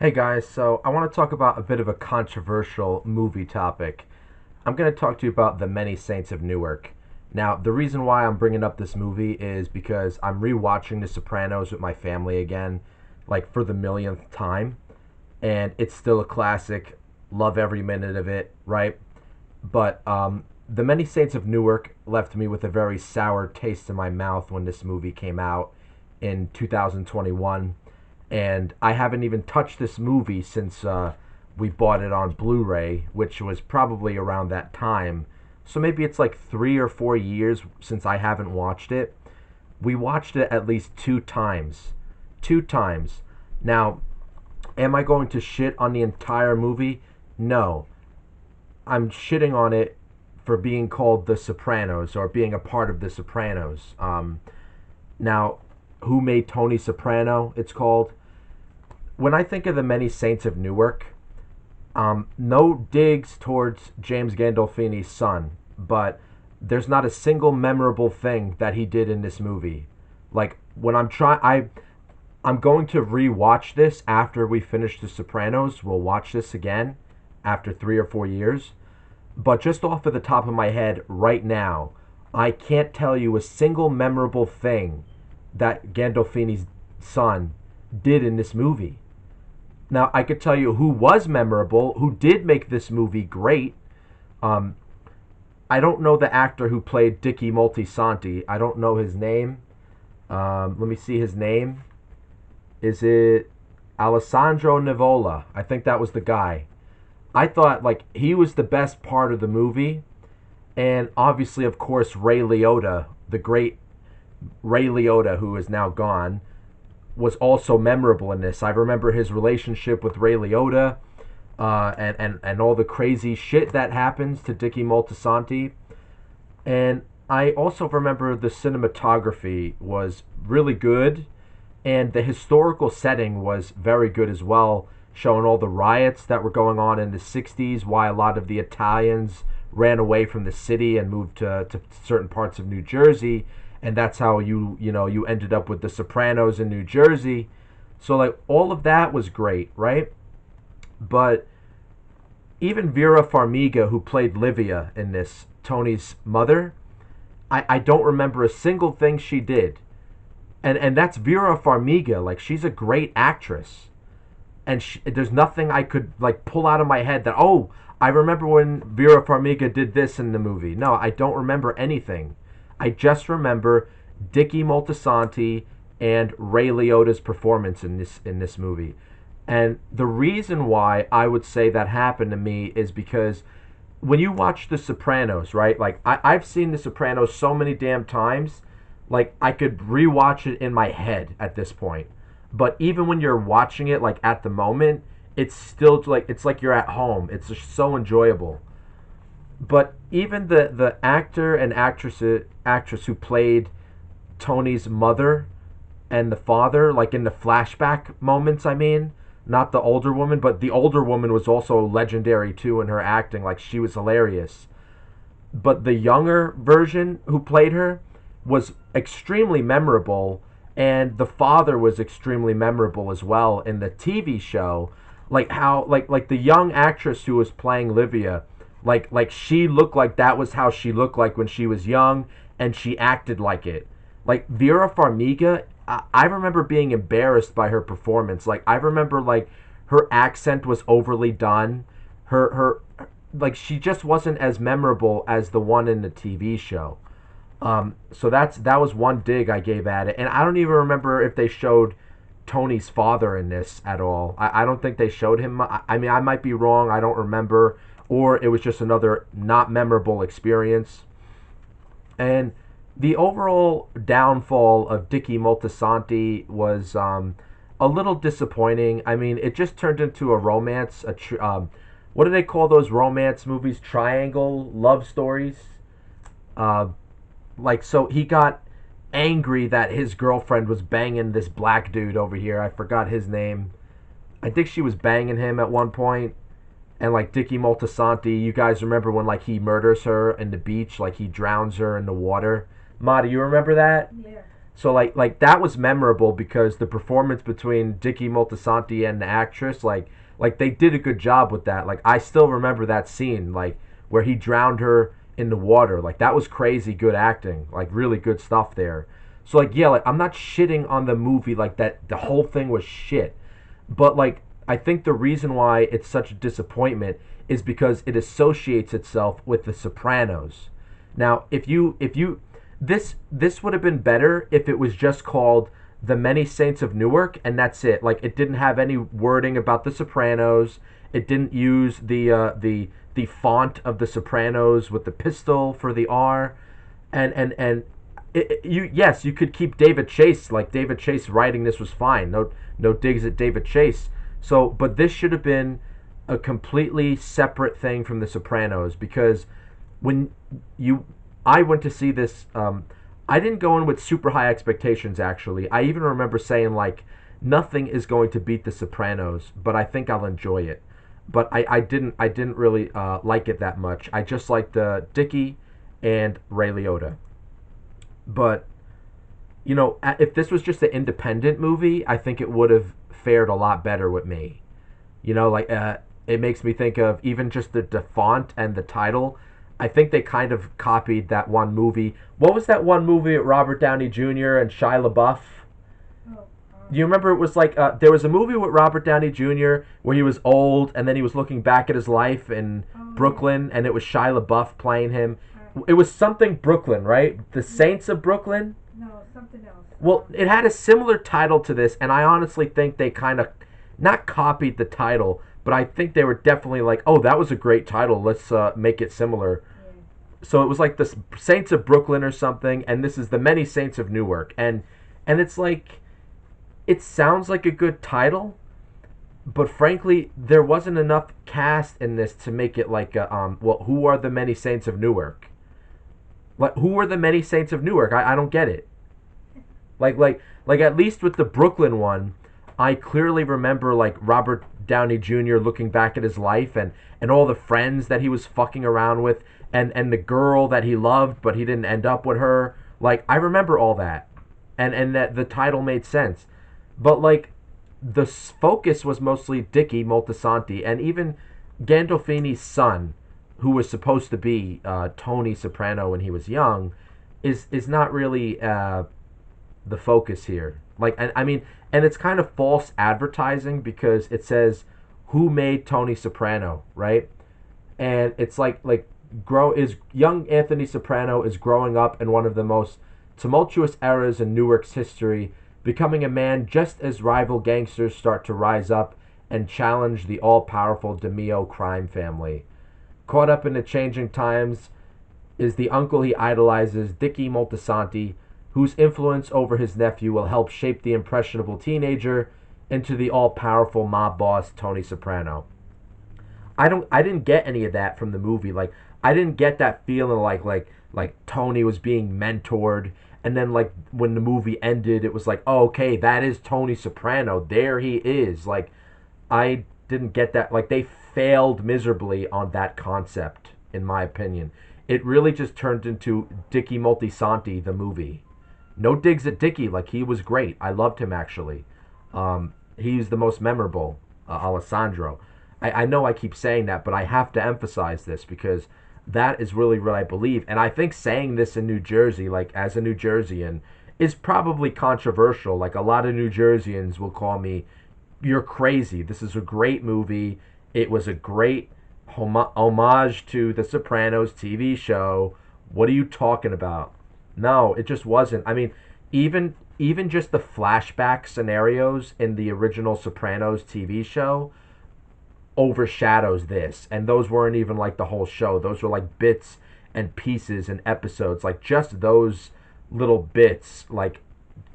Hey guys, so I want to talk about a bit of a controversial movie topic. I'm going to talk to you about The Many Saints of Newark. Now, the reason why I'm bringing up this movie is because I'm rewatching The Sopranos with my family again, like for the millionth time, and it's still a classic. Love every minute of it, right? But The Many Saints of Newark left me with a very sour taste in my mouth when this movie came out in 2021, and I haven't even touched this movie since we bought it on Blu-ray, which was probably around that time. So maybe it's like 3 or 4 years since I haven't watched it. We watched it at least two times. Two times. Now, am I going to shit on the entire movie? No. I'm shitting on it for being called The Sopranos or being a part of The Sopranos. Now, who made Tony Soprano? It's called. When I think of The Many Saints of Newark, no digs towards James Gandolfini's son, but there's not a single memorable thing that he did in this movie. Like when I'm going to rewatch this after we finish The Sopranos. We'll watch this again after 3 or 4 years. But just off of the top of my head right now, I can't tell you a single memorable thing that Gandolfini's son did in this movie. Now, I could tell you who was memorable, who did make this movie great. Um, I don't know the actor who played Dicky Moltisanti. I don't know his name. Let me see his name. Is it Alessandro Nivola? I think that was the guy. I thought like he was the best part of the movie, and obviously, of course, Ray Liotta, the great Ray Liotta, who is now gone, was also memorable in this. I remember his relationship with Ray Liotta, and all the crazy shit that happens to Dicky Moltisanti. And I also remember the cinematography was really good, and the historical setting was very good as well, showing all the riots that were going on in the 60s, why a lot of the Italians ran away from the city and moved to certain parts of New Jersey, and that's how you ended up with the Sopranos in New Jersey. So like all of that was great, right? But even Vera Farmiga, who played Livia in this, Tony's mother, I don't remember a single thing she did. And that's Vera Farmiga. Like she's a great actress, and there's nothing I could like pull out of my head that, oh, I remember when Vera Farmiga did this in the movie. No, I don't remember anything. I just remember Dicky Moltisanti and Ray Liotta's performance in this movie. And the reason why I would say that happened to me is because when you watch The Sopranos, right? Like I've seen The Sopranos so many damn times, like I could rewatch it in my head at this point. But even when you're watching it like at the moment, it's still like it's like you're at home. It's just so enjoyable. But even the actor and actress who played Tony's mother and the father, like in the flashback moments, I mean, not the older woman, but the older woman was also legendary too in her acting. Like she was hilarious. But the younger version who played her was extremely memorable, and the father was extremely memorable as well in the TV show. Like how like the young actress who was playing Livia, like she looked like that was how she looked like when she was young, and she acted like it. Like Vera Farmiga, I remember being embarrassed by her performance. Like I remember like her accent was overly done. Her like she just wasn't as memorable as the one in the TV show. So that was one dig I gave at it, and I don't even remember if they showed Tony's father in this at all. I don't think they showed him. I mean, I might be wrong. I don't remember, or it was just another not memorable experience. And the overall downfall of Dicky Moltisanti was a little disappointing. I mean, it just turned into a romance. What do they call those romance movies? Triangle love stories. Uh, like so he got angry that his girlfriend was banging this black dude over here. I forgot his name. I think she was banging him at one point. And like Dicky Moltisanti, you guys remember when like he murders her in the beach, like he drowns her in the water. Ma, do you remember that? Yeah. So like that was memorable because the performance between Dicky Moltisanti and the actress, like they did a good job with that. Like I still remember that scene, like where he drowned her in the water. Like that was crazy good acting, like really good stuff there. So like yeah, like I'm not shitting on the movie like that. The whole thing was shit, but like I think the reason why it's such a disappointment is because it associates itself with The Sopranos. Now, if you this would have been better if it was just called The Many Saints of Newark and that's it. Like it didn't have any wording about The Sopranos. It didn't use the font of The Sopranos with the pistol for the R, and you yes you could keep David Chase, like David Chase writing this was fine, no digs at David Chase. So but this should have been a completely separate thing from The Sopranos because when you I went to see this, I didn't go in with super high expectations. Actually, I even remember saying like nothing is going to beat The Sopranos, but I think I'll enjoy it. But I didn't really like it that much. I just liked Dicky and Ray Liotta. But if this was just an independent movie, I think it would have fared a lot better with me. Like it makes me think of even just the font and the title. I think they kind of copied that one movie. What was that one movie with Robert Downey Jr. and Shia LaBeouf? Do you remember it was like there was a movie with Robert Downey Jr. where he was old and then he was looking back at his life in Brooklyn and it was Shia LaBeouf playing him. It was something Brooklyn, right? The Saints of Brooklyn? No, something else. Well, it had a similar title to this, and I honestly think they kind of not copied the title, but I think they were definitely like, "Oh, that was a great title. Let's make it similar." Yeah. So it was like the Saints of Brooklyn or something, and this is the Many Saints of Newark, and it's like it sounds like a good title, but frankly, there wasn't enough cast in this to make it like well, who are the Many Saints of Newark? Like who are the Many Saints of Newark? I don't get it. Like at least with the Brooklyn one, I clearly remember like Robert Downey Jr. looking back at his life and all the friends that he was fucking around with and the girl that he loved but he didn't end up with her. Like I remember all that. And that the title made sense. But like the focus was mostly Dicky Moltisanti and even Gandolfini's son, who was supposed to be Tony Soprano when he was young, is not really the focus here. Like, and I mean, and it's kind of false advertising because it says who made Tony Soprano, right? And it's like grow is young Anthony Soprano is growing up in one of the most tumultuous eras in Newark's history, becoming a man just as rival gangsters start to rise up and challenge the all-powerful DeMio crime family. Caught up in the changing times is the uncle he idolizes, Dicky Moltisanti, whose influence over his nephew will help shape the impressionable teenager into the all-powerful mob boss Tony Soprano. I didn't get any of that from the movie. Like I didn't get that feeling like Tony was being mentored and then like when the movie ended it was like, "Oh, okay, that is Tony Soprano. There he is." Like I didn't get that. Like they failed miserably on that concept in my opinion. It really just turned into Dicky Moltisanti the movie. No digs at Dicky, like he was great. I loved him actually. He's the most memorable, Alessandro. I know I keep saying that, but I have to emphasize this because that is really what I believe. And I think saying this in New Jersey, like as a New Jerseyan, is probably controversial. Like a lot of New Jerseyans will call me, "You're crazy. This is a great movie. It was a great homage to the Sopranos TV show. What are you talking about?" No, it just wasn't. I mean, even just the flashback scenarios in the original Sopranos TV show overshadows this. And those weren't even like the whole show. Those were like bits and pieces and episodes. Like just those little bits like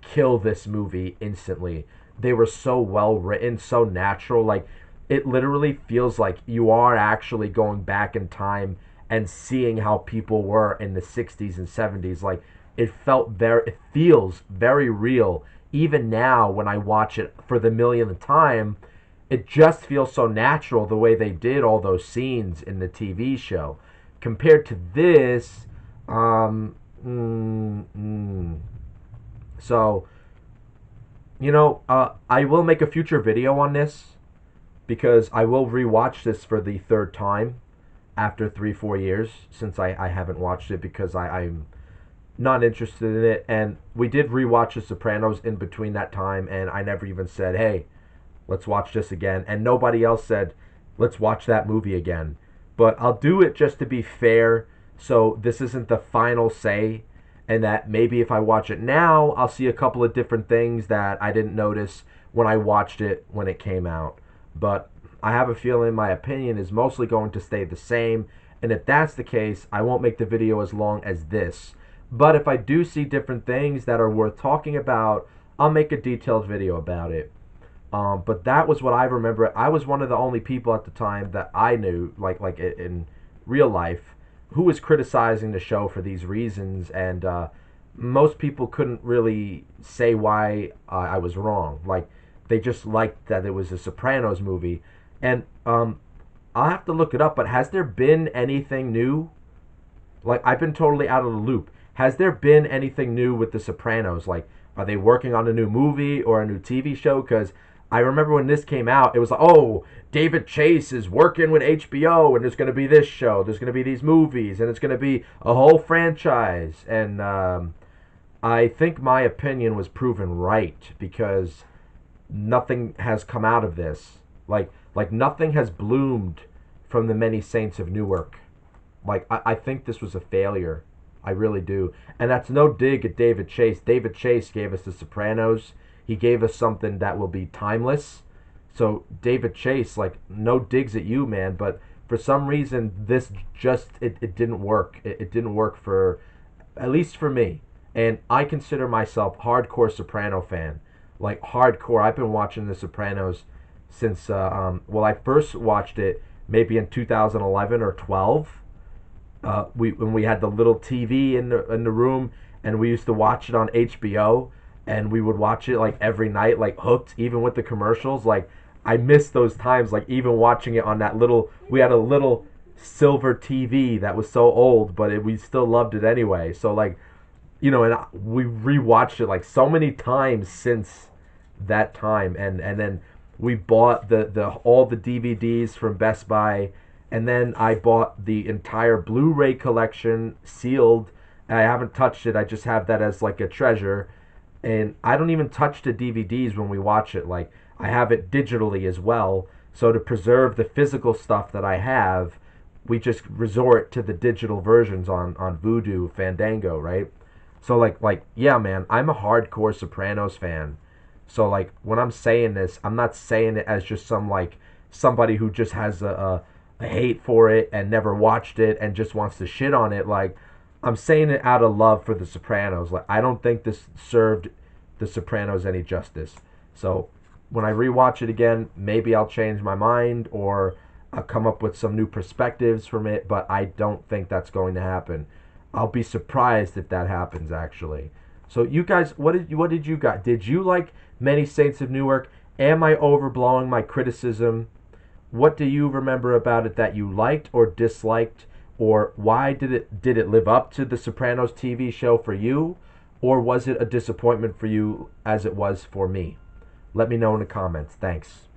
kill this movie instantly. They were so well written, so natural. Like it literally feels like you are actually going back in time and seeing how people were in the 60s and 70s. Like it feels very real. Even now when I watch it for the millionth time, it just feels so natural the way they did all those scenes in the TV show. Compared to this, So, I will make a future video on this because I will rewatch this for the third time after 3, 4 years since I haven't watched it because I'm not interested in it. And we did rewatch The Sopranos in between that time, and I never even said, hey, let's watch this again. And nobody else said, let's watch that movie again. But I'll do it just to be fair, so this isn't the final say, and that maybe if I watch it now, I'll see a couple of different things that I didn't notice when I watched it when it came out. But I have a feeling my opinion is mostly going to stay the same, and if that's the case, I won't make the video as long as this. But if I do see different things that are worth talking about, I'll make a detailed video about it. But that was what I remember. I was one of the only people at the time that I knew, like in real life, who was criticizing the show for these reasons, and most people couldn't really say why I was wrong. Like, they just liked that it was a Sopranos movie, and I'll have to look it up. But has there been anything new? Like, I've been totally out of the loop. Has there been anything new with The Sopranos? Like, are they working on a new movie or a new TV show? Because I remember when this came out, it was like, oh, David Chase is working with HBO, and there's going to be this show, there's going to be these movies, and it's going to be a whole franchise. And I think my opinion was proven right because nothing has come out of this. Like nothing has bloomed from the many saints of Newark. Like, I think this was a failure. I really do. And that's no dig at David Chase. David Chase gave us The Sopranos. He gave us something that will be timeless. So, David Chase, like, no digs at you, man. But for some reason, this just, it didn't work. It didn't work for, at least for me. And I consider myself hardcore Soprano fan. Like, hardcore. I've been watching The Sopranos since, well, I first watched it maybe in 2011 or 12. When we had the little TV in the room, and we used to watch it on HBO, and we would watch it like every night, like hooked, even with the commercials. Like, I miss those times, like even watching it on that little. We had a little silver TV that was so old, but we still loved it anyway. So like, and we rewatched it like so many times since that time, and then we bought the all the DVDs from Best Buy. And then I bought the entire Blu-ray collection, sealed. I haven't touched it. I just have that as like a treasure. And I don't even touch the DVDs when we watch it. Like, I have it digitally as well. So to preserve the physical stuff that I have, we just resort to the digital versions on Vudu, Fandango, right? So like yeah, man, I'm a hardcore Sopranos fan. So like when I'm saying this, I'm not saying it as just somebody who just has a hate for it and never watched it and just wants to shit on it. Like, I'm saying it out of love for The Sopranos. Like, I don't think this served The Sopranos any justice. So when I rewatch it again, maybe I'll change my mind or I'll come up with some new perspectives from it, but I don't think that's going to happen. I'll be surprised if that happens, actually. So you guys, what did you got? Did you like Many Saints of Newark? Am I overblowing my criticism? What do you remember about it that you liked or disliked? Or why did it live up to the Sopranos TV show for you? Or was it a disappointment for you as it was for me? Let me know in the comments. Thanks.